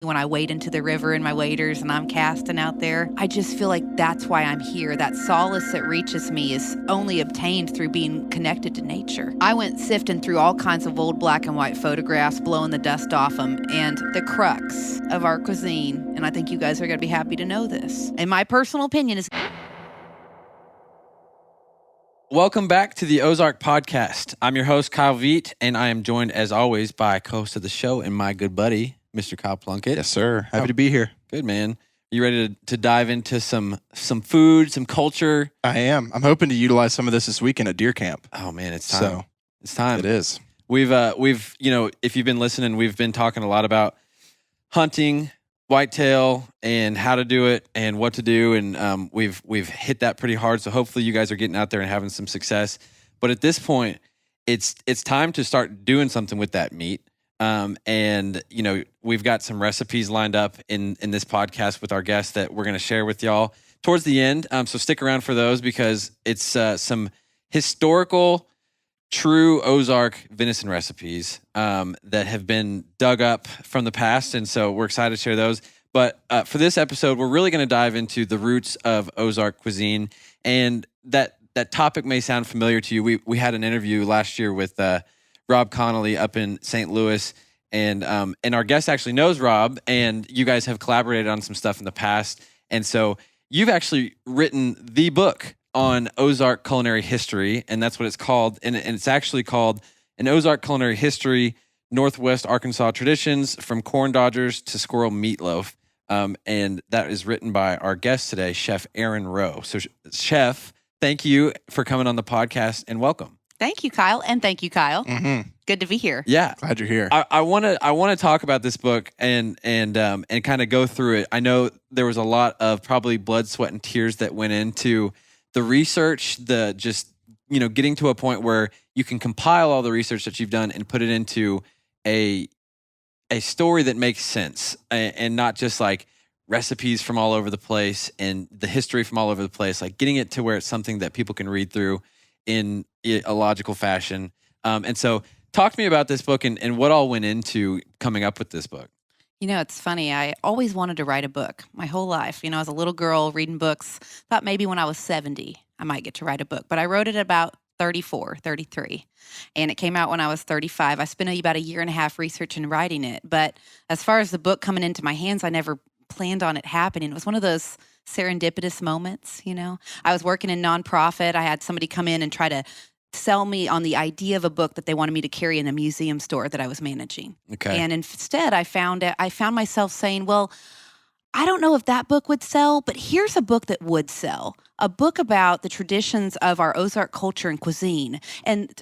When I wade into the river in my waders and I'm casting out there, I just feel like that's why I'm here. That solace that reaches me is only obtained through being connected to nature. I went sifting through all kinds of old black and white photographs, blowing the dust off them, and the crux of our cuisine, and I think you guys are going to be happy to know this, in my personal opinion, is... Welcome back to the Ozark Podcast. I'm your host, Kyle Veet, and I am joined, as always, by co-host of the show and my good buddy, Mr. Kyle Plunkett. Yes, sir. Happy to be here. Good, man. You ready to dive into some food, some culture? I am. I'm hoping to utilize some of this weekend at deer camp. Oh, man, it's time. So, it's time. It is. We've if you've been listening, we've been talking a lot about hunting, whitetail, and how to do it and what to do, and we've hit that pretty hard. So hopefully you guys are getting out there and having some success. But at this point, it's time to start doing something with that meat. And we've got some recipes lined up in this podcast with our guests that we're going to share with y'all towards the end. So stick around for those because it's some historical, true Ozark venison recipes that have been dug up from the past. And so we're excited to share those. But for this episode, we're really going to dive into the roots of Ozark cuisine. And that topic may sound familiar to you. We had an interview last year with Rob Connolly up in St. Louis, and our guest actually knows Rob, and you guys have collaborated on some stuff in the past. And so you've actually written the book on Ozark culinary history, and that's what it's called. And it's actually called An Ozark Culinary History, Northwest Arkansas Traditions from Corn Dodgers to Squirrel Meatloaf. And that is written by our guest today, Chef Erin Rowe. So Chef, thank you for coming on the podcast and welcome. Thank you, Kyle, and thank you, Kyle. Mm-hmm. Good to be here. Yeah, glad you're here. I want to talk about this book and kind of go through it. I know there was a lot of probably blood, sweat, and tears that went into the research. The just getting to a point where you can compile all the research that you've done and put it into a story that makes sense and not just like recipes from all over the place and the history from all over the place. Like getting it to where it's something that people can read through in a logical fashion. And so talk to me about this book and what all went into coming up with this book. It's funny. I always wanted to write a book my whole life. As a little girl reading books, thought maybe when I was 70, I might get to write a book. But I wrote it about 34, 33. And it came out when I was 35. I spent about a year and a half researching and writing it. But as far as the book coming into my hands, I never planned on it happening. It was one of those serendipitous moments, I was working in nonprofit. I had somebody come in and try to sell me on the idea of a book that they wanted me to carry in a museum store that I was managing. Okay. And instead I found myself saying, well, I don't know if that book would sell, but here's a book that would sell. A book about the traditions of our Ozark culture and cuisine. And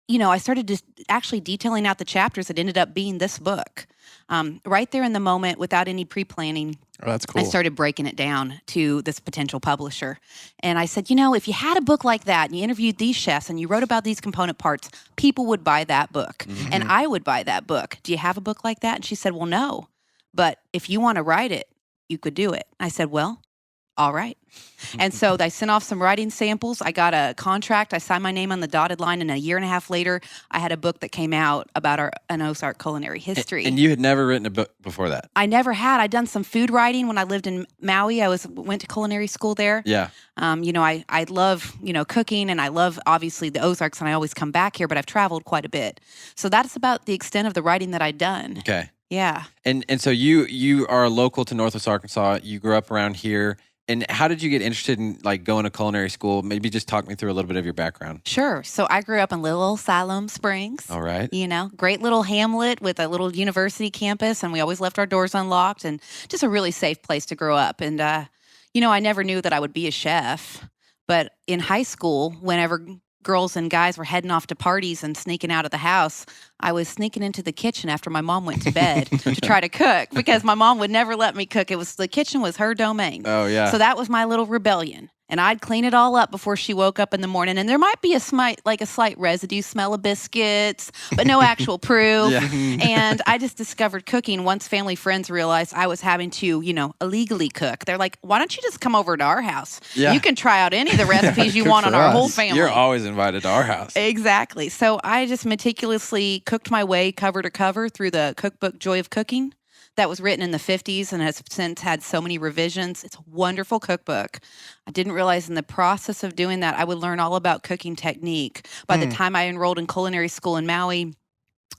I started just actually detailing out the chapters that ended up being this book. Right there in the moment, without any pre-planning, Oh, that's cool. I started breaking it down to this potential publisher. And I said, if you had a book like that and you interviewed these chefs and you wrote about these component parts, people would buy that book. Mm-hmm. And I would buy that book. Do you have a book like that? And she said, well, no. But if you want to write it, you could do it. I said, well, all right. And so I sent off some writing samples. I got a contract. I signed my name on the dotted line. And a year and a half later, I had a book that came out about an Ozark culinary history. And you had never written a book before that? I never had. I'd done some food writing when I lived in Maui. I went to culinary school there. Yeah. I love, cooking, and I love, obviously, the Ozarks, and I always come back here, but I've traveled quite a bit. So that's about the extent of the writing that I'd done. Okay. Yeah. And so you are local to Northwest Arkansas. You grew up around here. And how did you get interested in going to culinary school? Maybe just talk me through a little bit of your background. Sure. So I grew up in little Siloam Springs. All right. Great little hamlet with a little university campus, and we always left our doors unlocked, and just a really safe place to grow up. And, I never knew that I would be a chef, but in high school, whenever girls and guys were heading off to parties and sneaking out of the house, I was sneaking into the kitchen after my mom went to bed to try to cook, because my mom would never let me cook. The kitchen was her domain. Oh, yeah. So that was my little rebellion. And I'd clean it all up before she woke up in the morning. And there might be a slight residue smell of biscuits, but no actual proof. Yeah. And I just discovered cooking once family friends realized I was having to, illegally cook. They're like, why don't you just come over to our house? Yeah. You can try out any of the recipes you Good want on for our us. whole family. You're always invited to our house. Exactly. So I just meticulously cooked my way cover to cover through the cookbook Joy of Cooking that was written in the 50s and has since had so many revisions. It's a wonderful cookbook. I didn't realize in the process of doing that, I would learn all about cooking technique. By the time I enrolled in culinary school in Maui,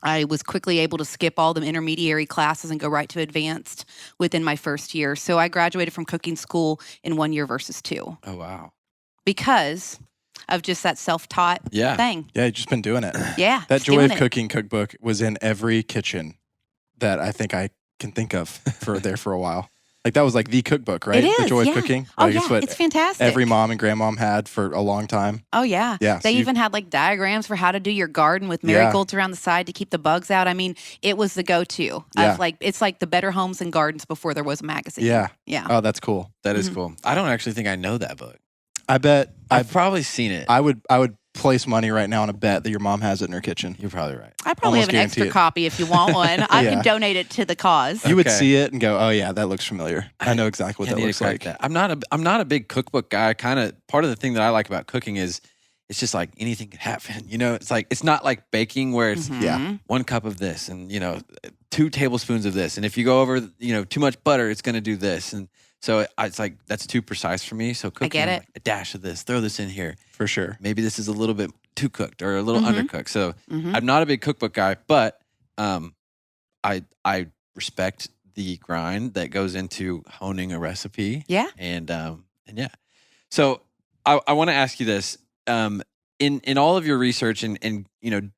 I was quickly able to skip all the intermediary classes and go right to advanced within my first year. So I graduated from cooking school in 1 year versus 2 Oh, wow. because of just that self-taught thing. Yeah, you've just been doing it. Yeah. That just Joy doing of it. Cooking cookbook was in every kitchen that I think I can think of for a while. Like that was like the cookbook, right? It is, The Joy yeah. of Cooking. Oh, Like, yeah. what It's fantastic. every mom and grandmom had for a long time. Oh, yeah. Yeah, They so even had like diagrams for how to do your garden with marigolds around the side to keep the bugs out. I mean, it was the go-to Yeah. of like, it's like the Better Homes and Gardens before there was a magazine. Yeah. Yeah. Oh, that's cool. That is cool. I don't actually think I know that book. I bet I've probably seen it. I would place money right now on a bet that your mom has it in her kitchen. You're probably right. I probably almost have an extra guarantee it. copy if you want one. I Yeah. can donate it to the cause. You would Okay. see it and go, "Oh yeah, that looks familiar. I know exactly what I that need to looks crack like." that. I'm not a big cookbook guy. Kind of part of the thing that I like about cooking is it's just like anything can happen. You know, it's like it's not like baking where it's Yeah. 1 cup of this and 2 tablespoons of this, and if you go over too much butter, it's going to do this, and so it's like that's too precise for me. So cooking, get I'm it. like, a dash of this, throw this in here. For sure. Maybe this is a little bit too cooked or a little undercooked. So Mhm. I'm not a big cookbook guy, but I respect the grind that goes into honing a recipe. Yeah. And yeah. So I want to ask you this. In all of your research and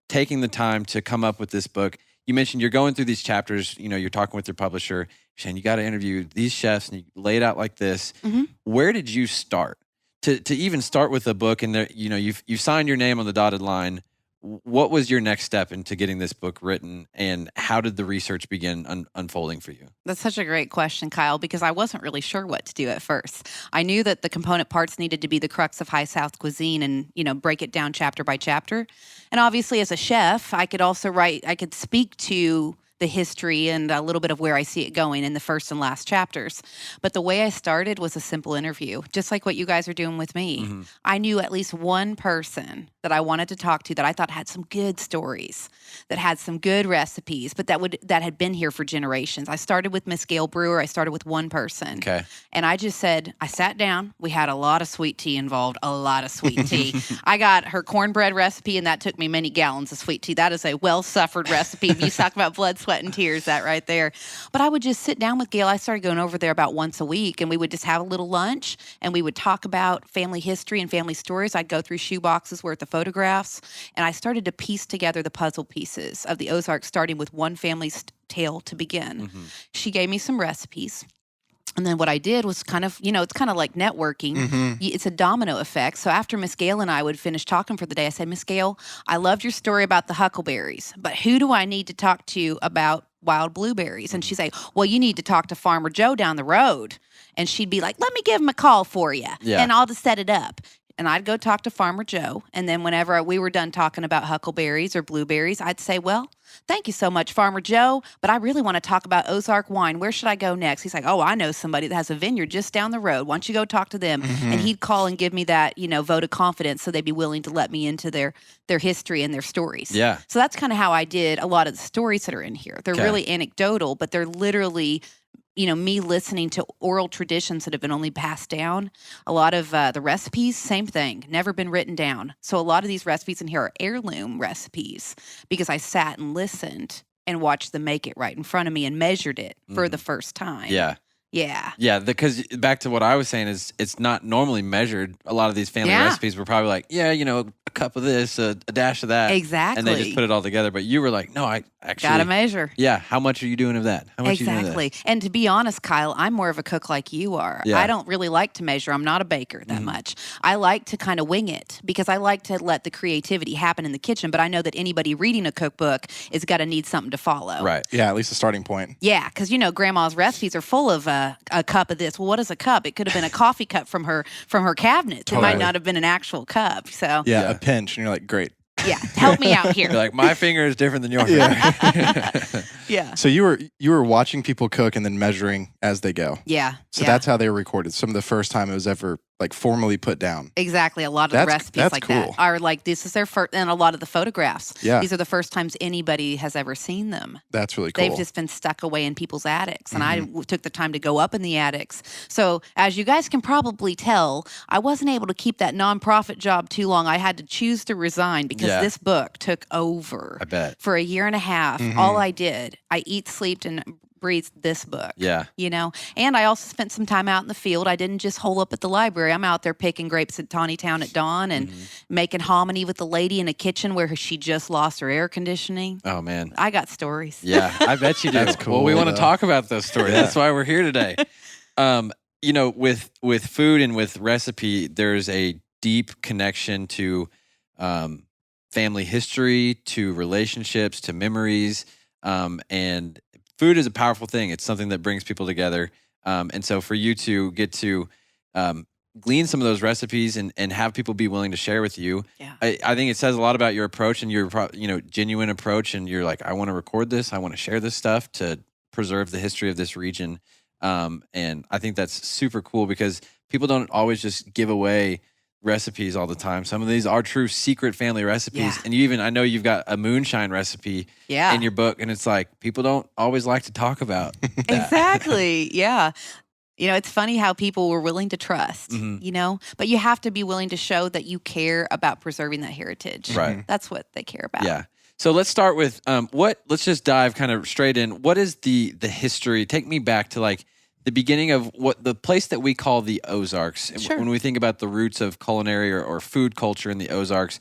taking the time to come up with this book, you mentioned you're going through these chapters, you're talking with your publisher, you're saying you got to interview these chefs and you lay it out like this. Mhm. Where did you start? To even start with a book and you've signed your name on the dotted line. What was your next step into getting this book written, and how did the research begin unfolding for you? That's such a great question, Kyle, because I wasn't really sure what to do at first. I knew that the component parts needed to be the crux of high South cuisine and, break it down chapter by chapter. And obviously, as a chef, I could also I could speak to the history and a little bit of where I see it going in the first and last chapters. But the way I started was a simple interview, just like what you guys are doing with me. Mm-hmm. I knew at least one person that I wanted to talk to that I thought had some good stories, that had some good recipes, but that had been here for generations. I started with Miss Gail Brewer. I started with one person. Okay. And I just said, I sat down. We had a lot of sweet tea involved, a lot of sweet tea. I got her cornbread recipe, and that took me many gallons of sweet tea. That is a well-suffered recipe. If you talk about blood, sweat, and tears, that right there. But I would just sit down with Gail. I started going over there about once a week, and we would just have a little lunch, and we would talk about family history and family stories. I'd go through shoe boxes worth of photographs, and I started to piece together the puzzle pieces of the Ozarks, starting with one family's tale to begin. Mm-hmm. She gave me some recipes. And then what I did was kind of, it's kind of like networking. Mm-hmm. It's a domino effect. So after Miss Gail and I would finish talking for the day, I said, Miss Gail, I loved your story about the huckleberries, but who do I need to talk to about wild blueberries? And she'd say, well, you need to talk to Farmer Joe down the road. And she'd be like, let me give him a call for you. Yeah. And I'll just set it up. And I'd go talk to Farmer Joe. And then whenever we were done talking about huckleberries or blueberries, I'd say, well, thank you so much, Farmer Joe, but I really want to talk about Ozark wine. Where should I go next? He's like, oh, I know somebody that has a vineyard just down the road. Why don't you go talk to them? Mm-hmm. And he'd call and give me that, vote of confidence so they'd be willing to let me into their history and their stories. Yeah. So that's kind of how I did a lot of the stories that are in here. They're Okay. really anecdotal, but they're literally me listening to oral traditions that have been only passed down. A lot of the recipes, same thing, never been written down. So a lot of these recipes in here are heirloom recipes because I sat and listened and watched them make it right in front of me and measured it for the first time. Yeah. Yeah. Yeah, because back to what I was saying is it's not normally measured. A lot of these family Yeah. recipes were probably like, a cup of this, a dash of that. Exactly. And they just put it all together. But you were like, no, I actually. Gotta measure. Yeah, how much are you doing of that? How much are you doing of Exactly. And to be honest, Kyle, I'm more of a cook like you are. Yeah. I don't really like to measure. I'm not a baker that much. I like to kind of wing it because I like to let the creativity happen in the kitchen. But I know that anybody reading a cookbook is got to need something to follow. this? Right. Yeah, at least a starting point. Yeah, because grandma's recipes are full of a cup of this. Well, what is a cup? It could have been a coffee cup from her cabinet. It might Totally. not have been an actual cup. So Yeah, a pinch, and you're like, great. yeah, help me out here. You're like, my finger is different than yours. Yeah. So you were watching people cook and then measuring as they go. Yeah. So yeah. that's how they were recorded. Some of the first time it was ever like formally put down. Exactly. A lot of the recipes that's like cool. that are like, this is their first, and a lot of the photographs. Yeah. These are the first times anybody has ever seen them. That's really cool. They've just been stuck away in people's attics. And I took the time to go up in the attics. So as you guys can probably tell, I wasn't able to keep that nonprofit job too long. I had to choose to resign because this book took over. I bet. For a year and a half. All I did, I eat, slept, and breathed this book. Yeah. You know, and I also spent some time out in the field. I didn't just hole up at the library. I'm out there picking grapes at Town at dawn and making hominy with the lady in a kitchen where she just lost her air conditioning. Oh, man. I got stories. Yeah, I bet you do. That's cool, Well, we want to though. talk about those stories. Yeah. That's why we're here today. You know, with food and with recipe, there's a deep connection to family history, to relationships, to memories, and food is a powerful thing. It's something that brings people together. And so for you to get to glean some of those recipes and have people be willing to share with you, I think it says a lot about your approach and your genuine approach. And you're like, I want to record this. I want to share this stuff to preserve the history of this region. And I think that's super cool because people don't always just give away recipes all the time. Some of these are true secret family recipes. Yeah. And I know you've got a moonshine recipe in your book, and it's like people don't always like to talk about that. Exactly. Yeah. You know, it's funny how people were willing to trust, you know, but you have to be willing to show that you care about preserving that heritage. Right. That's what they care about. Yeah. So let's start with let's just dive kind of straight in. What is the history? Take me back to like the beginning of what the place that we call the Ozarks. Sure. When we think about the roots of culinary or food culture in the Ozarks,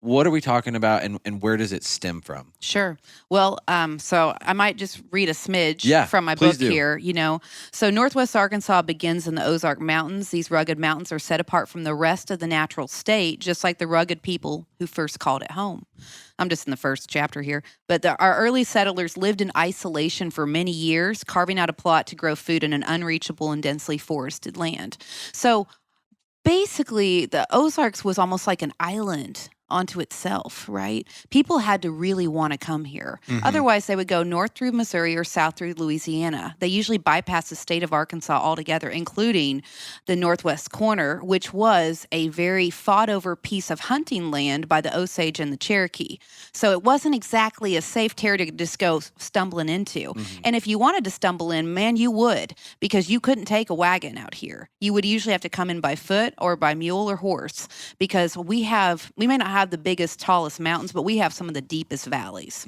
what are we talking about and where does it stem from? Sure. Well, so I might just read a smidge from my please book do. here, you know. So Northwest Arkansas begins in the Ozark Mountains. These rugged mountains are set apart from the rest of the natural state, just like the rugged people who first called it home. I'm just in the first chapter here. But our early settlers lived in isolation for many years, carving out a plot to grow food in an unreachable and densely forested land. So basically, the Ozarks was almost like an island onto itself, right? People had to really want to come here. Otherwise, they would go north through Missouri or south through Louisiana. They usually bypass the state of Arkansas altogether, including the northwest corner, which was a very fought-over piece of hunting land by the Osage and the Cherokee. So it wasn't exactly a safe territory to just go stumbling into. And if you wanted to stumble in, man, you would, because you couldn't take a wagon out here. You would usually have to come in by foot or by mule or horse, because we may not have the biggest, tallest mountains, but we have some of the deepest valleys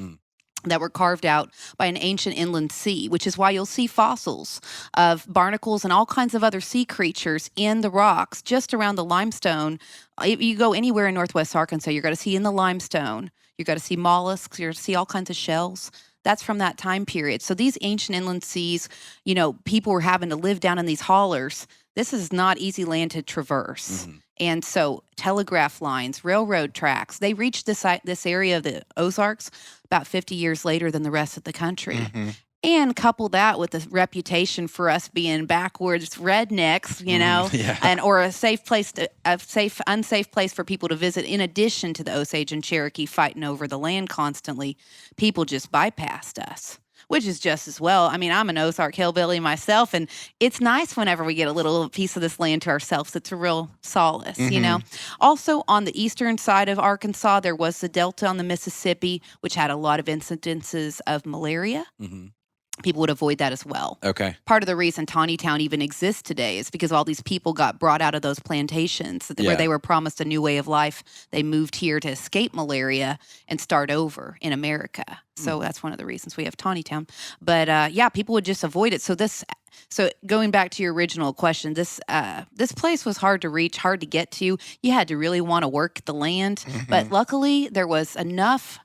that were carved out by an ancient inland sea, which is why you'll see fossils of barnacles and all kinds of other sea creatures in the rocks just around the limestone. If you go anywhere in Northwest Arkansas, you're going to see in the limestone, you're going to see mollusks, you're going to see all kinds of shells. That's from that time period. So these ancient inland seas, you know, people were having to live down in these haulers. This is not easy land to traverse. And so telegraph lines, railroad tracks, they reached this area of the Ozarks about 50 years later than the rest of the country. And couple that with the reputation for us being backwards rednecks, you know, and or a safe place unsafe place for people to visit. In addition to the Osage and Cherokee fighting over the land constantly, people just bypassed us, which is just as well. I mean, I'm an Ozark hillbilly myself, and it's nice whenever we get a little piece of this land to ourselves. It's a real solace, you know. Also, on the eastern side of Arkansas, there was the Delta on the Mississippi, which had a lot of incidences of malaria. People would avoid that as well. Okay. Part of the reason Town even exists today is because all these people got brought out of those plantations where they were promised a new way of life. They moved here to escape malaria and start over in America. So that's one of the reasons we have Town. But people would just avoid it. So going back to your original question, this place was hard to reach, hard to get to. You had to really want to work the land. But luckily, there was enough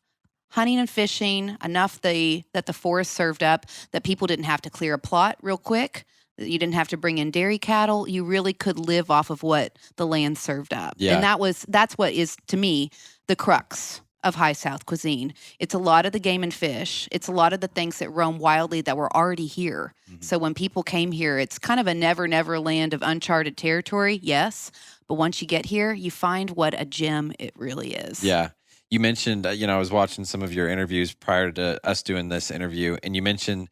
hunting and fishing, enough that the forest served up that people didn't have to clear a plot real quick. You didn't have to bring in dairy cattle. You really could live off of what the land served up. Yeah. And that's what is, to me, the crux of high South cuisine. It's a lot of the game and fish. It's a lot of the things that roam wildly that were already here. So when people came here, it's kind of a never land of uncharted territory, yes. But once you get here, you find what a gem it really is. Yeah. You mentioned, I was watching some of your interviews prior to us doing this interview, and you mentioned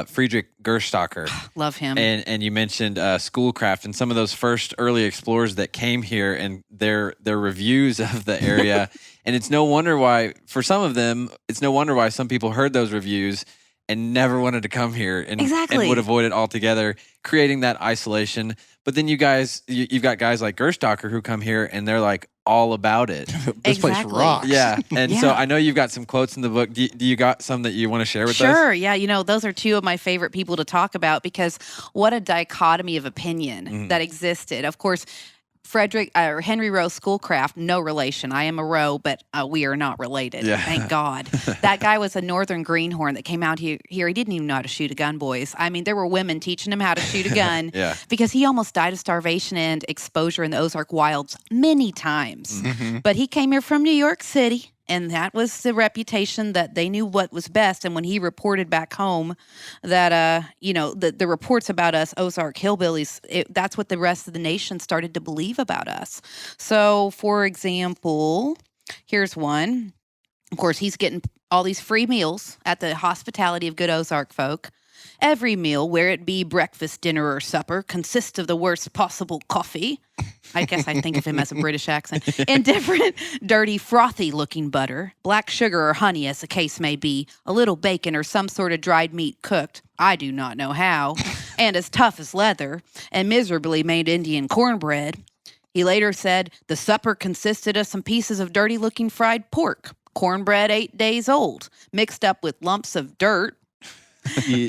Friedrich Gerstacker. Love him. And you mentioned Schoolcraft and some of those first early explorers that came here and their reviews of the area. And it's no wonder why, for some of them, it's no wonder why some people heard those reviews and never wanted to come here and would avoid it altogether, creating that isolation. But then you've got guys like Gerstacker who come here and they're like all about it. This place rocks. Yeah. And so I know you've got some quotes in the book. Do you got some that you want to share with us? Sure. Yeah. Those are two of my favorite people to talk about because what a dichotomy of opinion that existed. Of course, Henry Rowe Schoolcraft, no relation. I am a Rowe, but we are not related. Yeah. Thank God. That guy was a northern greenhorn that came out here. He didn't even know how to shoot a gun, boys. I mean, there were women teaching him how to shoot a gun because he almost died of starvation and exposure in the Ozark wilds many times. But he came here from New York City. And that was the reputation that they knew what was best. And when he reported back home that, the reports about us Ozark hillbillies, that's what the rest of the nation started to believe about us. So, for example, here's one. Of course, he's getting all these free meals at the hospitality of good Ozark folk. Every meal, where it be breakfast, dinner, or supper, consists of the worst possible coffee. I guess I think of him as a British accent. Indifferent, dirty, frothy-looking butter, black sugar or honey, as the case may be, a little bacon or some sort of dried meat cooked, I do not know how, and as tough as leather, and miserably made Indian cornbread. He later said the supper consisted of some pieces of dirty-looking fried pork, cornbread 8 days old, mixed up with lumps of dirt,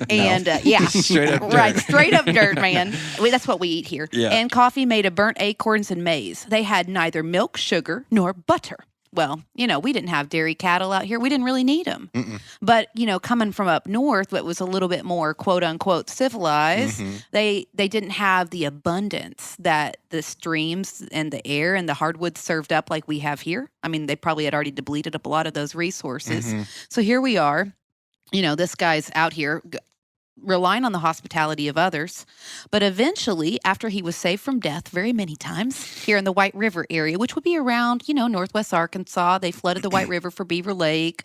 and straight up dirt. Right, straight up dirt, man. That's what we eat here. Yeah. And coffee made of burnt acorns and maize. They had neither milk, sugar, nor butter. Well, we didn't have dairy cattle out here. We didn't really need them. But, coming from up north, what was a little bit more quote unquote civilized, they didn't have the abundance that the streams and the air and the hardwoods served up like we have here. I mean, they probably had already depleted up a lot of those resources. So here we are. This guy's out here relying on the hospitality of others. But eventually, after he was saved from death very many times here in the White River area, which would be around, northwest Arkansas, they flooded the White River for Beaver Lake.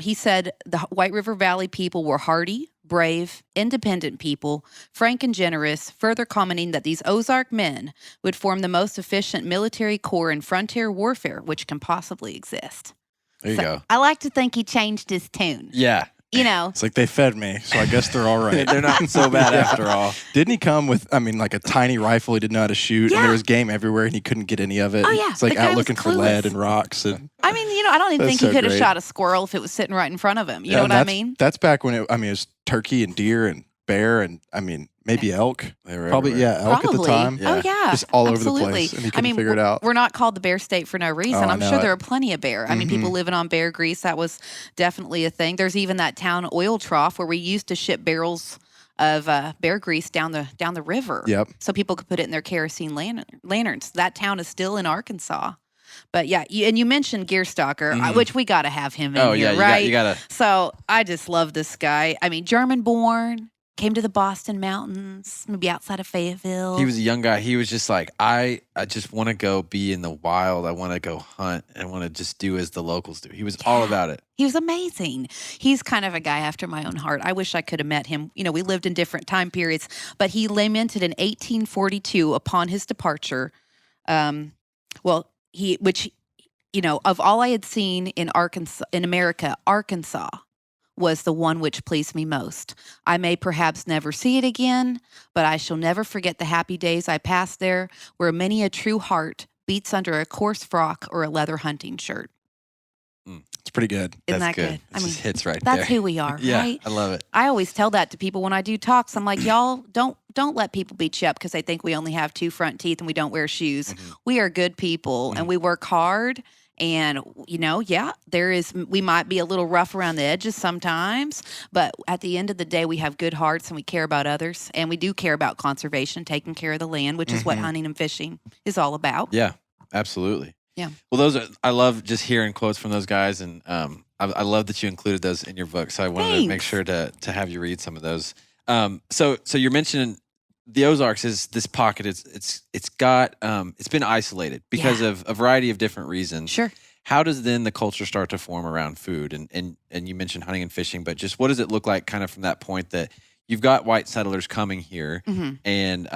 He said the White River Valley people were hardy, brave, independent people, frank and generous, further commenting that these Ozark men would form the most efficient military corps in frontier warfare which can possibly exist. There you go. I like to think he changed his tune. Yeah. It's like they fed me, so I guess they're all right. They're not so bad after all. Didn't he come with, like a tiny rifle he didn't know how to shoot, and there was game everywhere, and he couldn't get any of it? Oh, yeah. It's like The guy out was looking for clueless. lead and rocks. And I mean, I don't even That's think he so could have great. shot a squirrel if it was sitting right in front of him. You know what I mean? That's back when it was turkey and deer and bear and, maybe elk. They were Probably, everywhere. elk at the time. Oh, yeah. Just all Absolutely. over the place, and he couldn't figure it out. We're not called the bear state for no reason. Oh, I I'm know sure it. there are plenty of bear. I mean, people living on bear grease, that was definitely a thing. There's even that town oil trough where we used to ship barrels of bear grease down the river. Yep. So people could put it in their kerosene lanterns. That town is still in Arkansas. But yeah, you mentioned Gerstacker, which we got to have him in here, right? You gotta. So I just love this guy. I mean, German born, came to the Boston Mountains, maybe outside of Fayetteville. He was a young guy. He was just like, I just want to go be in the wild. I want to go hunt. I want to just do as the locals do. He was all about it. He was amazing. He's kind of a guy after my own heart. I wish I could have met him. We lived in different time periods, but he lamented in 1842 upon his departure. Of all I had seen in America, Arkansas was the one which pleased me most. I may perhaps never see it again, but I shall never forget the happy days I passed there, where many a true heart beats under a coarse frock or a leather hunting shirt. It's pretty good. Isn't That's that good. good? It just hits right there. That's who we are, Yeah, right? I love it. I always tell that to people when I do talks. I'm like, y'all don't let people beat you up because they think we only have two front teeth and we don't wear shoes. We are good people and we work hard. And, we might be a little rough around the edges sometimes, but at the end of the day, we have good hearts and we care about others. And we do care about conservation, taking care of the land, which is what hunting and fishing is all about. Yeah, absolutely. Yeah. Well, I love just hearing quotes from those guys. And I love that you included those in your book. So I wanted to make sure to have you read some of those. So you're mentioning the Ozarks is this pocket. It's been isolated because of a variety of different reasons. Sure. how does then the culture start to form around food? And you mentioned hunting and fishing, but just what does it look like kind of from that point that you've got white settlers coming here, and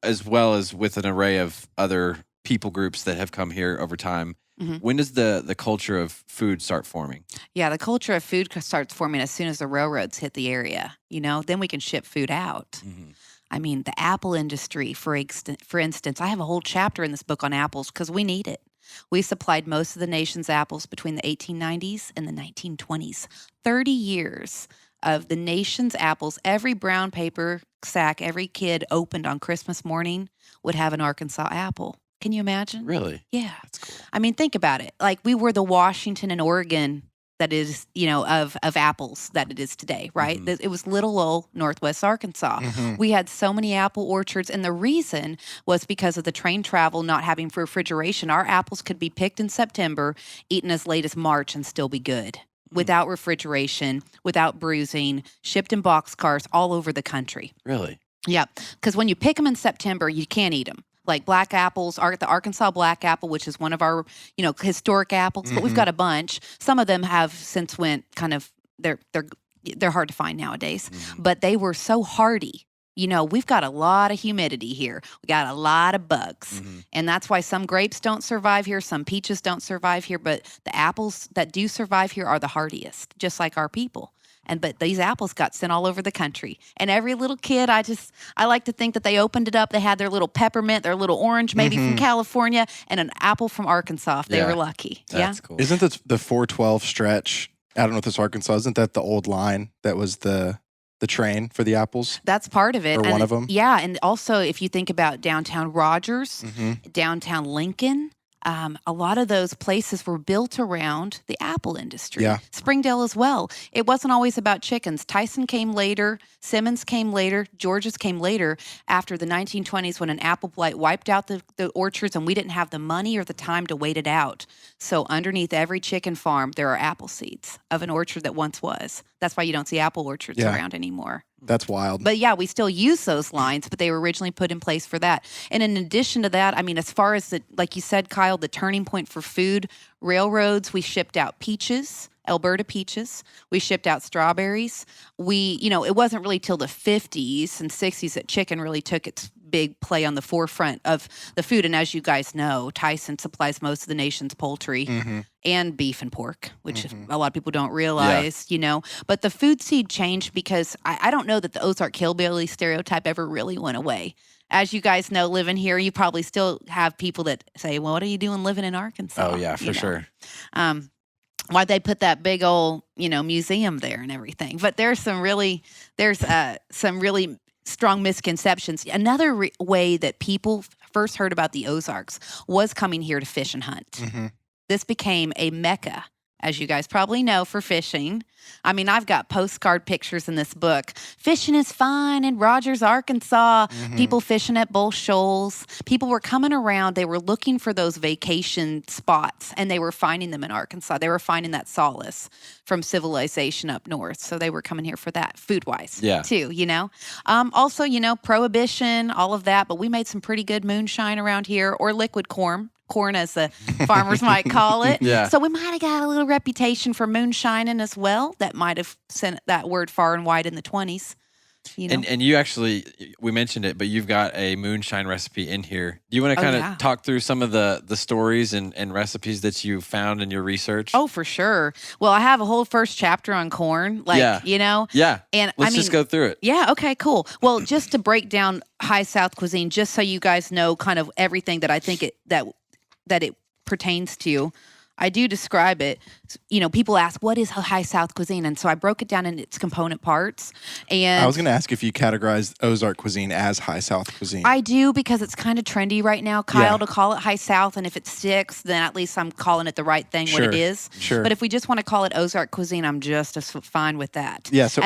as well as with an array of other people groups that have come here over time? When does the culture of food start forming? Yeah, the culture of food starts forming as soon as the railroads hit the area. Then we can ship food out. I mean, the apple industry, for instance, I have a whole chapter in this book on apples because we need it. We supplied most of the nation's apples between the 1890s and the 1920s. 30 years of the nation's apples. Every brown paper sack every kid opened on Christmas morning would have an Arkansas apple. Can you imagine? Really? Yeah. That's cool. I mean, think about it. Like we were the Washington and Oregon that is, of apples that it is today, right? It was little old Northwest Arkansas. We had so many apple orchards, and the reason was because of the train travel not having refrigeration. Our apples could be picked in September, eaten as late as March, and still be good. Without refrigeration, without bruising, shipped in boxcars all over the country. Really? Yeah, because when you pick them in September, you can't eat them. Like black apples, the Arkansas black apple, which is one of our, historic apples, but we've got a bunch. Some of them have since went kind of, they're hard to find nowadays, but they were so hardy. We've got a lot of humidity here. We got a lot of bugs. And that's why some grapes don't survive here. Some peaches don't survive here. But the apples that do survive here are the hardiest, just like our people. But these apples got sent all over the country. And every little kid, I like to think that they opened it up. They had their little peppermint, their little orange, maybe from California, and an apple from Arkansas if they were lucky. That's cool. Isn't the 412 stretch, I don't know if it's Arkansas, isn't that the old line that was the train for the apples? That's part of it. Or one of them? Yeah. And also, if you think about downtown Rogers, downtown Lincoln, a lot of those places were built around the apple industry. Yeah. Springdale as well. It wasn't always about chickens. Tyson came later. Simmons came later. Georges came later after the 1920s when an apple blight wiped out the orchards and we didn't have the money or the time to wait it out. So underneath every chicken farm, there are apple seeds of an orchard that once was. That's why you don't see apple orchards around anymore. That's wild. But yeah, we still use those lines, but they were originally put in place for that. And in addition to that, I mean, as far as like you said, Kyle, the turning point for food, railroads, we shipped out peaches, Alberta peaches. We shipped out strawberries. It wasn't really till the 50s and 60s that chicken really took its big play on the forefront of the food. And as you guys know, Tyson supplies most of the nation's poultry and beef and pork, which a lot of people don't realize, But the food seed changed because I don't know that the Ozark hillbilly stereotype ever really went away. As you guys know, living here, you probably still have people that say, well, what are you doing living in Arkansas? Oh, yeah, for sure. Why'd they put that big old, museum there and everything? But there's some really strong misconceptions. Another way that people first heard about the Ozarks was coming here to fish and hunt. This became a mecca, as you guys probably know, for fishing. I mean, I've got postcard pictures in this book. Fishing is fine in Rogers, Arkansas. People fishing at Bull Shoals. People were coming around. They were looking for those vacation spots, and they were finding them in Arkansas. They were finding that solace from civilization up north. So they were coming here for that, food-wise, too, Also, prohibition, all of that. But we made some pretty good moonshine around here, or liquid corn as the farmers might call it. So we might have got a little reputation for moonshining as well. That might have sent that word far and wide in the 20s. And you actually, we mentioned it, but you've got a moonshine recipe in here. Do you want to kind of talk through some of the stories and recipes that you found in your research? Oh, for sure. Well, I have a whole first chapter on corn, Yeah. And Let's just go through it. Yeah. Okay, cool. Well, just to break down High South cuisine, just so you guys know kind of everything that I think that it pertains to. I do describe it. People ask, what is High South cuisine? And so I broke it down into its component parts. And I was going to ask if you categorized Ozark cuisine as High South cuisine. I do, because it's kind of trendy right now, Kyle, to call it High South. And if it sticks, then at least I'm calling it the right thing, what it is. Sure. But if we just want to call it Ozark cuisine, I'm just as fine with that. Yeah. So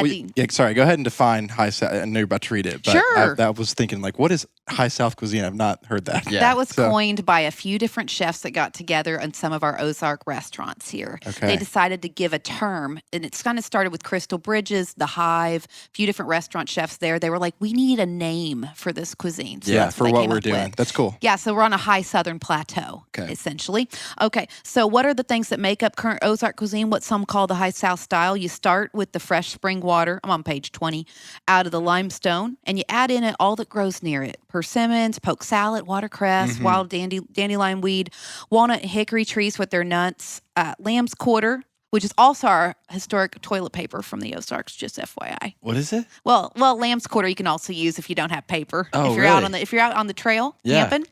sorry, go ahead and define High South. I know you're about to read it, but Sure. I was thinking, what is High South cuisine? I've not heard that. That was coined by a few different chefs that got together on some of our Ozark Ozark restaurants here. Okay. They decided to give a term, and it's kind of started with Crystal Bridges, The Hive, a few different restaurant chefs there. They were like, we need a name for this cuisine. So Yeah, that's for they what came we're up doing. with. That's cool. Yeah, so we're on a high southern plateau, Okay. essentially. Okay, so what are the things that make up current Ozark cuisine, what some call the high south style? You start with the fresh spring water, I'm on page 20, out of the limestone, and you add in it all that grows near it. Persimmons, poke salad, watercress, wild dandelion weed, walnut and hickory trees with their nuts, lamb's quarter, which is also our historic toilet paper from the Ozarks, just FYI. What is it? Well, lamb's quarter you can also use if you don't have paper. Oh, if you're out really? if you're out on the trail Yeah. camping,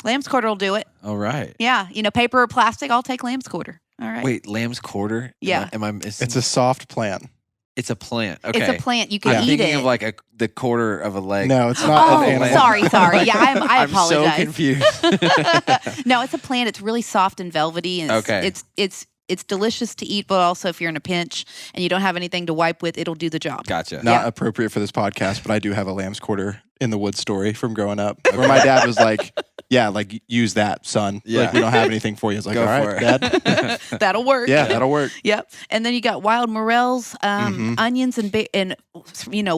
lamb's quarter will do it. All right. Yeah, paper or plastic, I'll take lamb's quarter. All right. Wait, lamb's quarter? Yeah. Am I missing? It's a soft plant. It's a plant. Okay. It's a plant. You can I'm eat thinking it. of like the quarter of a leg. No, it's not an Oh, animal. sorry. Yeah, I I'm so apologize. confused. No, it's a plant. It's really soft and velvety, and Okay. it's delicious to eat. But also, if you're in a pinch and you don't have anything to wipe with, it'll do the job. Gotcha. Not Yeah. appropriate for this podcast, but I do have a lamb's quarter in the woods story from growing up where my dad was like, yeah, like use that, son. Yeah. Like we don't have anything for you. It's like, Go all right, for it. Dad. That'll work. Yeah, that'll work. Yep. And then you got wild morels, Mhm. onions, and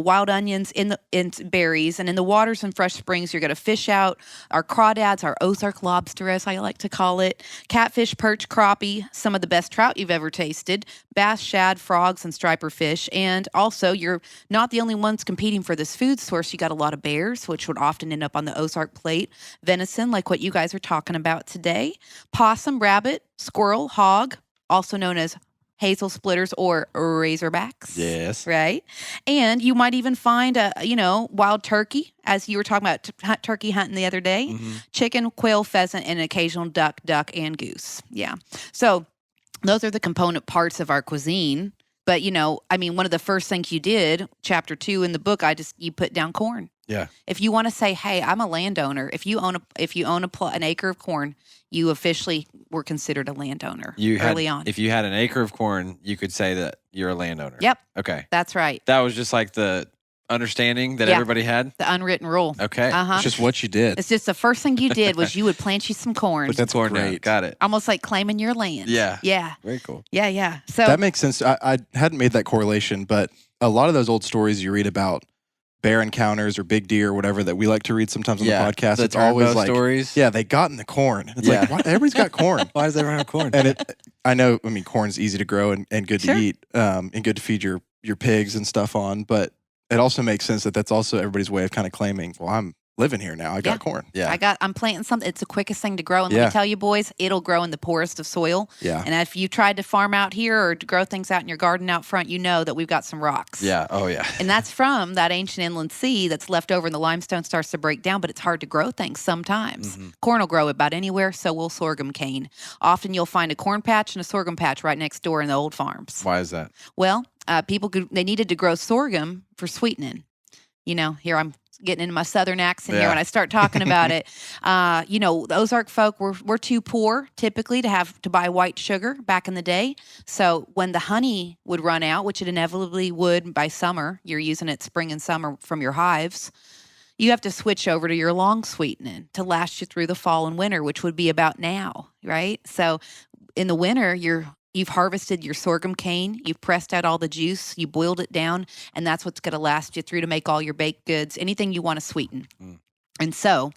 wild onions in berries, and in the waters and fresh springs, you're gonna fish out our crawdads, our Ozark lobster, as I like to call it, catfish, perch, crappie, some of the best trout you've ever tasted, bass, shad, frogs, and striper fish. And also, you're not the only ones competing for this food source. You got a lot of bears, which would often end up on the Ozark plate, venison, like what you guys are talking about today, possum, rabbit, squirrel, hog, also known as hazel splitters or razorbacks. Yes. Right. And you might even find wild turkey, as you were talking about turkey hunting the other day, Mhm. chicken, quail, pheasant, and an occasional duck, and goose. Yeah. So those are the component parts of our cuisine. But, one of the first things you did, chapter 2 in the book, you put down corn. Yeah. If you want to say, hey, I'm a landowner, if you own an acre of corn, you officially were considered a landowner early on. If you had an acre of corn, you could say that you're a landowner. Yep. Okay. That's right. That was just like the understanding that Yeah. everybody had. The unwritten rule. Okay. Uh-huh. It's just what you did. It's just the first thing you did was you would plant you some corn. But that's Corn down. great. Got it. Almost like claiming your land. Yeah. Yeah. Very cool. Yeah. Yeah. So That makes sense. I hadn't made that correlation, but a lot of those old stories you read about bear encounters or big deer or whatever that we like to read sometimes on the podcast, The it's always turnbow like, stories. yeah, they got in the corn. It's Yeah. like, why, everybody's got corn. Why does everyone have corn? And I know, corn's easy to grow and good Sure. to eat and good to feed your pigs and stuff on. But it also makes sense that that's also everybody's way of kind of claiming, well, I'm living here now. I got Yeah. corn. Yeah. I'm planting something. It's the quickest thing to grow. And let Yeah. me tell you, boys, it'll grow in the poorest of soil. Yeah. And if you tried to farm out here or to grow things out in your garden out front, you know that we've got some rocks. Yeah. Oh, yeah. And that's from that ancient inland sea that's left over and the limestone starts to break down, but it's hard to grow things sometimes. Mhm. Corn will grow about anywhere, so will sorghum cane. Often you'll find a corn patch and a sorghum patch right next door in the old farms. Why is that? Well, they needed to grow sorghum for sweetening. Here I'm getting into my southern accent here Yeah. when I start talking about it. The Ozark folk were too poor typically to buy white sugar back in the day. So when the honey would run out, which it inevitably would by summer, you're using it spring and summer from your hives, you have to switch over to your long sweetening to last you through the fall and winter, which would be about now, right? So in the winter, you've harvested your sorghum cane, you've pressed out all the juice, you boiled it down, and that's what's going to last you through to make all your baked goods, anything you want to sweeten. Mm. And so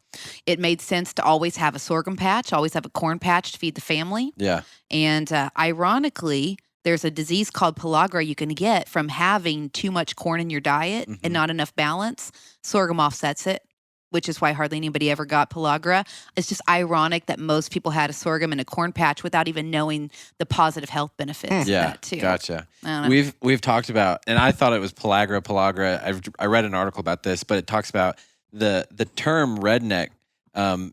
it made sense to always have a sorghum patch, always have a corn patch to feed the family. Yeah. And ironically, there's a disease called pellagra you can get from having too much corn in your diet Mhm. and not enough balance. Sorghum offsets it, which is why hardly anybody ever got pellagra. It's just ironic that most people had a sorghum and a corn patch without even knowing the positive health benefits of Yeah. that too. Gotcha. I don't know. We've talked about, and I thought it was pellagra. I read an article about this, but it talks about the term redneck.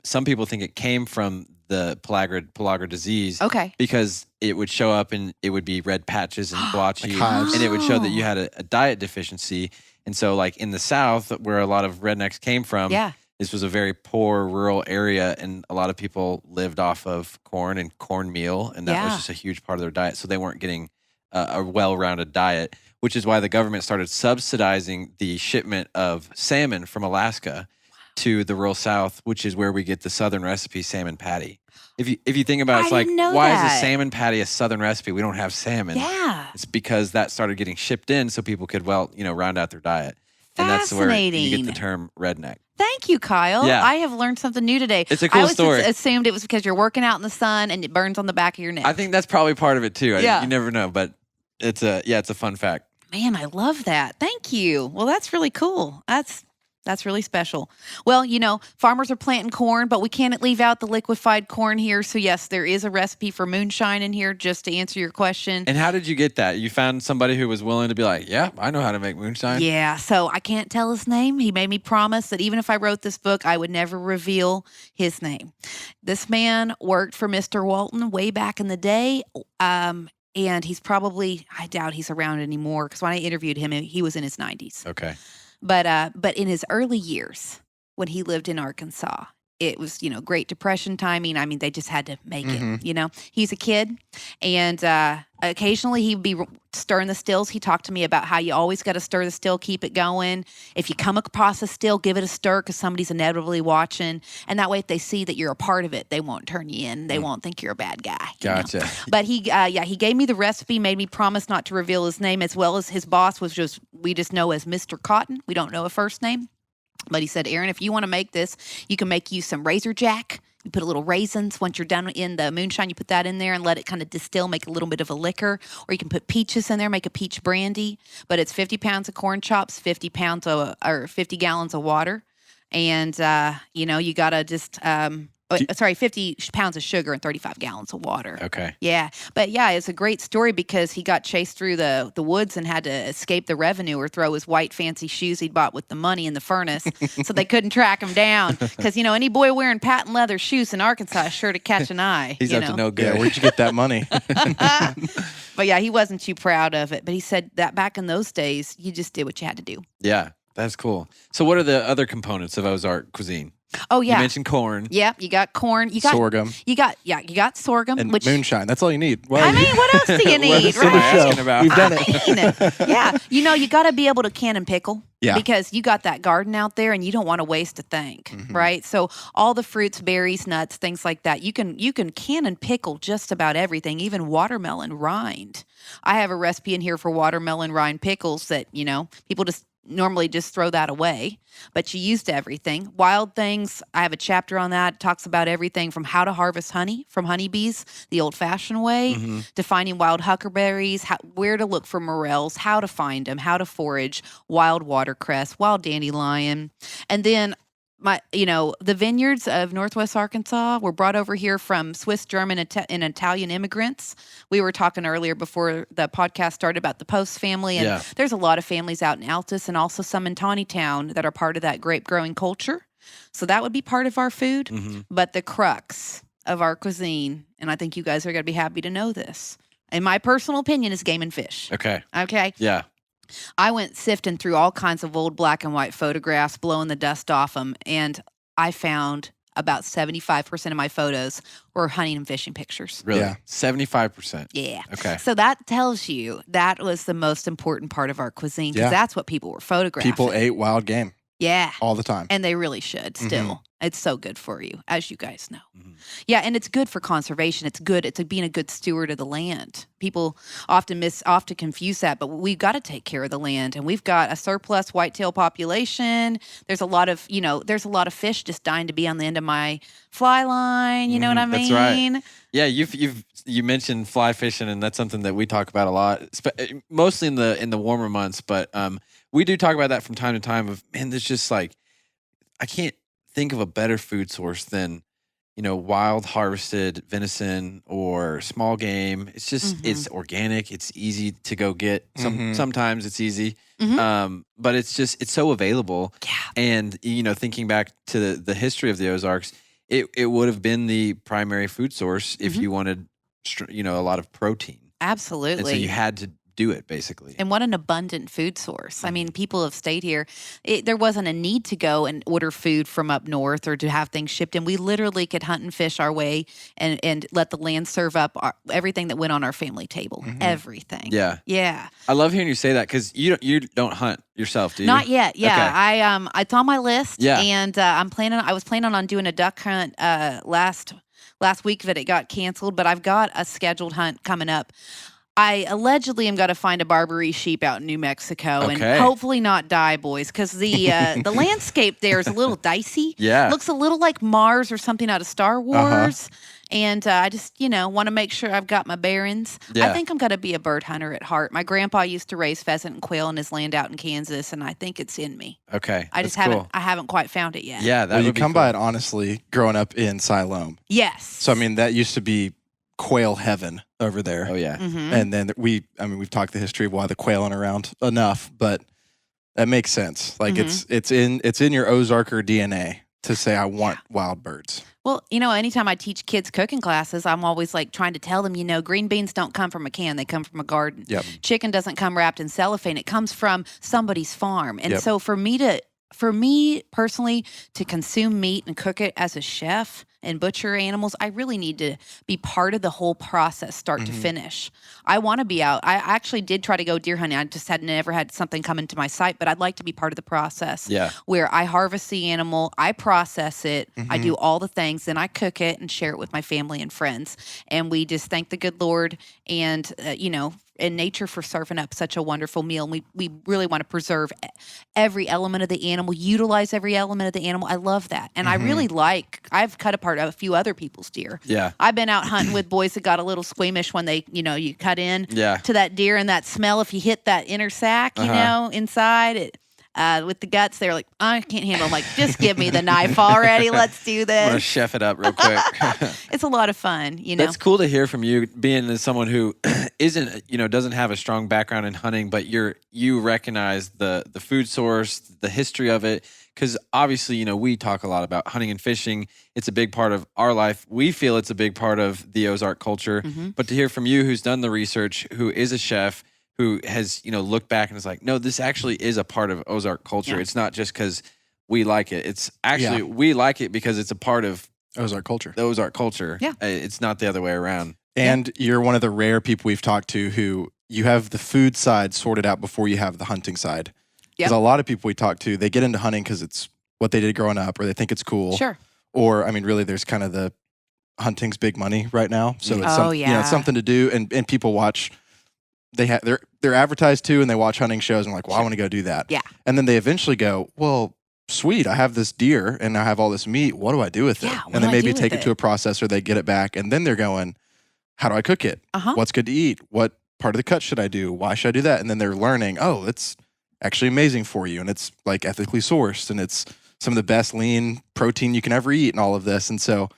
Some people think it came from the pellagra disease Okay. because it would show up and it would be red patches and blotchy, Like hives. and it would show that you Oh. had a diet deficiency. And so, like in the South, where a lot of rednecks came from, Yeah. this was a very poor rural area, and a lot of people lived off of corn and cornmeal, and that was Yeah. just a huge part of their diet. So they weren't getting a well-rounded diet, which is why the government started subsidizing the shipment of salmon from Alaska to the rural South, which is where we get the Southern recipe salmon patty. If you think about it, it's I like, didn't know why is that. a salmon patty a Southern recipe? We don't have salmon. Yeah. It's because that started getting shipped in so people could, round out their diet. And that's where you get the Fascinating. term redneck. Thank you, Kyle. Yeah. I have learned something new today. It's a cool I always story. just assumed it was because you're working out in the sun and it burns on the back of your neck. I think that's probably part of it too. Yeah. You never know, but it's a fun fact. Man, I love that. Thank you. Well, that's really cool. That's really special. Well, farmers are planting corn, but we can't leave out the liquefied corn here. So yes, there is a recipe for moonshine in here, just to answer your question. And how did you get that? You found somebody who was willing to be like, yeah, I know how to make moonshine. Yeah, so I can't tell his name. He made me promise that even if I wrote this book, I would never reveal his name. This man worked for Mr. Walton way back in the day. And he's probably, I doubt he's around anymore, because when I interviewed him, he was in his 90s. Okay. But in his early years, when he lived in Arkansas, it was, Great Depression timing. I mean, they just had to make it, He's a kid, and occasionally he'd be stirring the stills. He talked to me about how you always got to stir the still, keep it going. If you come across a still, give it a stir, because somebody's inevitably watching. And that way, if they see that you're a part of it, they won't turn you in. They won't think you're a bad guy. Gotcha. But he gave me the recipe, made me promise not to reveal his name, as well as his boss we just know as Mr. Cotton. We don't know a first name. But he said, Erin, if you want to make this, you can make you some Razor Jack. You put a little raisins. Once you're done in the moonshine, you put that in there and let it kind of distill, make a little bit of a liquor. Or you can put peaches in there, make a peach brandy. But it's 50 pounds of corn chops, 50 gallons of water. And, you got to just... 50 pounds of sugar and 35 gallons of water. Okay. Yeah. But yeah, it's a great story because he got chased through the woods and had to escape the revenue or throw his white fancy shoes he'd bought with the money in the furnace so they couldn't track him down. Because, any boy wearing patent leather shoes in Arkansas is sure to catch an eye. He's up to no good. Yeah, where'd you get that money? But yeah, he wasn't too proud of it. But he said that back in those days, you just did what you had to do. Yeah, that's cool. So what are the other components of Ozark cuisine? Oh, yeah. You mentioned corn. Yep, you got corn. You got sorghum. You got sorghum. And which, moonshine. That's all you need. Well, I mean, what else do you need, What am I right? asking about? We've done it. Yeah. You got to be able to can and pickle. Yeah. Because you got that garden out there and you don't want to waste a thing, right? So all the fruits, berries, nuts, things like that, you can can and pickle just about everything, even watermelon rind. I have a recipe in here for watermelon rind pickles that, people just normally just throw that away, but you used everything. Wild things, I have a chapter on that. It talks about everything from how to harvest honey from honeybees the old-fashioned way, to finding wild huckleberries, where to look for morels, how to find them, how to forage, wild watercress, wild dandelion. And then the vineyards of Northwest Arkansas were brought over here from Swiss, German, and Italian immigrants. We were talking earlier before the podcast started about the Post family, and there's a lot of families out in Altus and also some in Tawnytown that are part of that grape growing culture. So that would be part of our food. But the crux of our cuisine, and I think you guys are going to be happy to know this, in my personal opinion, is game and fish. Okay. Yeah. I went sifting through all kinds of old black and white photographs, blowing the dust off them, and I found about 75% of my photos were hunting and fishing pictures. Really? Yeah. 75%. Yeah. Okay. So that tells you that was the most important part of our cuisine, because that's what people were photographing. People ate wild game. Yeah. All the time. And they really should still. It's so good for you, as you guys know. Yeah, and it's good for conservation. It's good. It's being a good steward of the land. People often confuse that, but we've got to take care of the land, and we've got a surplus whitetail population. There's a lot of fish just dying to be on the end of my fly line. You know what I mean? That's right. Yeah, you mentioned fly fishing, and that's something that we talk about a lot, mostly in the warmer months. But we do talk about that from time to time. There's just I can't think of a better food source than wild harvested venison or small game. It's just it's organic. It's easy to go get. Sometimes it's easy, but it's so available. Yeah. And thinking back to the history of the Ozarks, it would have been the primary food source if you wanted a lot of protein. Absolutely. And so you had to do it, basically. And what an abundant food source. I mean, people have stayed here. There wasn't a need to go and order food from up north or to have things shipped in. We literally could hunt and fish our way and let the land serve up everything that went on our family table. Everything. Yeah. Yeah. I love hearing you say that, because you don't hunt yourself, do you? Not yet. Yeah. Okay. It's on my list. Yeah. And I was planning on doing a duck hunt last last week that it got canceled, but I've got a scheduled hunt coming up. I allegedly am going to find a Barbary sheep out in New Mexico and Okay. hopefully not die, boys, because the landscape there is a little dicey. Yeah. Looks a little like Mars or something out of Star Wars. And I just, want to make sure I've got my bearings. Yeah. I think I'm going to be a bird hunter at heart. My grandpa used to raise pheasant and quail in his land out in Kansas, and I think it's in me. Okay. I just That's haven't cool. I haven't quite found it yet. Yeah, that Well, you would be come cool. by it honestly growing up in Siloam. Yes. So, I mean, that used to be quail heaven over there. Oh yeah. Mhm. And then we've talked the history of why the quail aren't around enough, but that makes sense. Like it's in your Ozarker DNA to say, I want wild birds. Well, anytime I teach kids cooking classes, I'm always like trying to tell them, green beans don't come from a can, they come from a garden. Yep. Chicken doesn't come wrapped in cellophane, it comes from somebody's farm. And Yep. so for me personally to consume meat and cook it as a chef and butcher animals, I really need to be part of the whole process, start to finish. I want to be out. I actually did try to go deer hunting. I just had never had something come into my sight, but I'd like to be part of the process. Yeah. Where I harvest the animal, I process it, I do all the things, then I cook it and share it with my family and friends. And we just thank the good Lord and, and nature for serving up such a wonderful meal. And we really want to preserve every element of the animal, utilize every element of the animal. I love that. And I really I've cut apart a few other people's deer. Yeah. I've been out hunting with boys that got a little squeamish when they, you cut in Yeah. to that deer and that smell. If you hit that inner sac, inside it, with the guts, they're like, I can't handle. I'm like, just give me the knife already. Let's do I'm gonna this. chef it up real quick. It's a lot of fun, That's cool to hear from you, being as someone who isn't, doesn't have a strong background in hunting, but you recognize the food source, the history of it, because obviously, we talk a lot about hunting and fishing. It's a big part of our life. We feel it's a big part of the Ozark culture. But to hear from you, who's done the research, who is a chef, who has, looked back and is like, no, this actually is a part of Ozark culture. Yeah. It's not just because we like it. It's actually, we like it because it's a part of Ozark culture. the Ozark culture. Yeah. It's not the other way around. And you're one of the rare people we've talked to who you have the food side sorted out before you have the hunting side. Because Yep. a lot of people we talk to, they get into hunting because it's what they did growing up or they think it's cool. Sure. Or, really, there's kind of the hunting's big money right now. So it's, Oh, it's something to do. And people watch, they're advertised to and they watch hunting shows and like, well, I want to go do that. Yeah. And then they eventually go, well, sweet, I have this deer and I have all this meat. What do I do with it? Yeah, what And do then I maybe do take with it to a processor, they get it back. And then they're going, how do I cook it? What's good to eat? What part of the cut should I do? Why should I do that? And then they're learning, oh, it's actually amazing for you. And it's like ethically sourced and it's some of the best lean protein you can ever eat and all of this. And so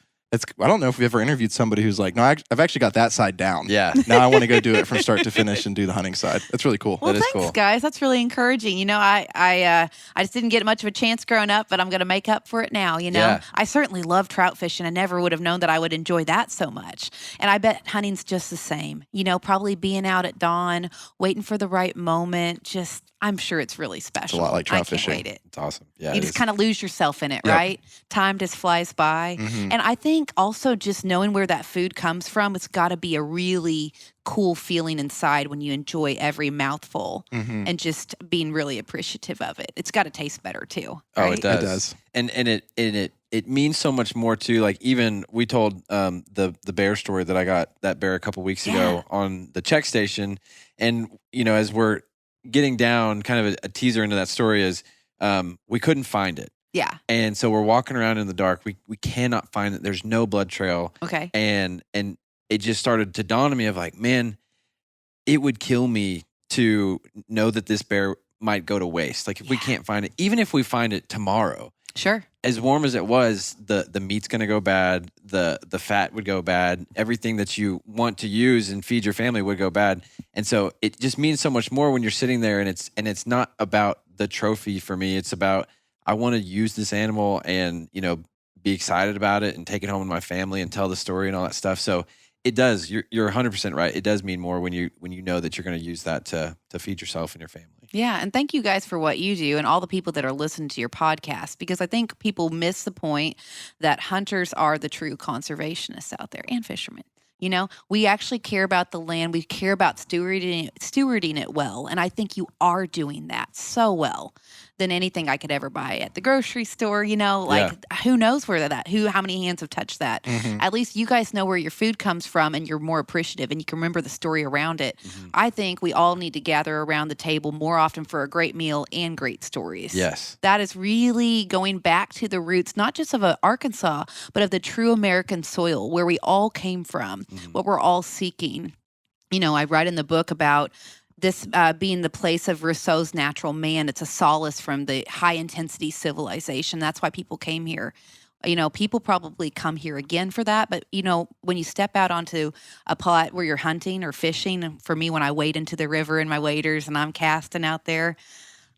I don't know if we've ever interviewed somebody who's like, no, I've actually got that side down. Yeah. Now I want to go do it from start to finish and do the hunting side. That's really cool. Well, That is thanks, cool. guys. That's really encouraging. I just didn't get much of a chance growing up, but I'm going to make up for it now. Yeah. I certainly love trout fishing. I never would have known that I would enjoy that so much. And I bet hunting's just the same. Probably being out at dawn, waiting for the right moment. I'm sure it's really special. lot like trout I can't fishing. wait it. It's awesome. Yeah. You it just is. kind of lose yourself in it, Yep. right? Time just flies by. Mhm. And I think also just knowing where that food comes from, it's got to be a really cool feeling inside when you enjoy every mouthful Mhm. and just being really appreciative of it. It's got to taste better too. Oh, Right? it does. It does. And it means so much more too. Like even we told the bear story that I got that bear a couple weeks ago on the check station, and as we're getting down, kind of a teaser into that story is we couldn't find it, Yeah. and so we're walking around in the dark. We cannot find it. There's no blood trail, Okay. and it just started to dawn on me of like, man, it would kill me to know that this bear might go to waste. Like if we can't find it, even if we find it tomorrow, Sure. as warm as it was, the meat's going to go bad. The fat would go bad. Everything that you want to use and feed your family would go bad. And so it just means so much more when you're sitting there and it's not about the trophy for me. It's about, I want to use this animal and, be excited about it and take it home with my family and tell the story and all that stuff. So it does. You're 100% right. It does mean more when you know that you're going to use that to feed yourself and your family. Yeah, and thank you guys for what you do and all the people that are listening to your podcast, because I think people miss the point that hunters are the true conservationists out there and fishermen. We actually care about the land. We care about stewarding it well. And I think you are doing that so well than anything I could ever buy at the grocery store. Like who knows how many hands have touched that? Mm-hmm. At least you guys know where your food comes from and you're more appreciative and you can remember the story around it. Mm-hmm. I think we all need to gather around the table more often for a great meal and great stories. Yes. That is really going back to the roots, not just of Arkansas, but of the true American soil where we all came from, what we're all seeking. I write in the book about this being the place of Rousseau's natural man. It's a solace from the high-intensity civilization. That's why people came here. People probably come here again for that. But, when you step out onto a plot where you're hunting or fishing, and for me, when I wade into the river in my waders and I'm casting out there,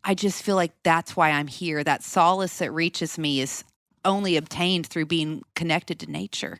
I just feel like that's why I'm here. That solace that reaches me is only obtained through being connected to nature.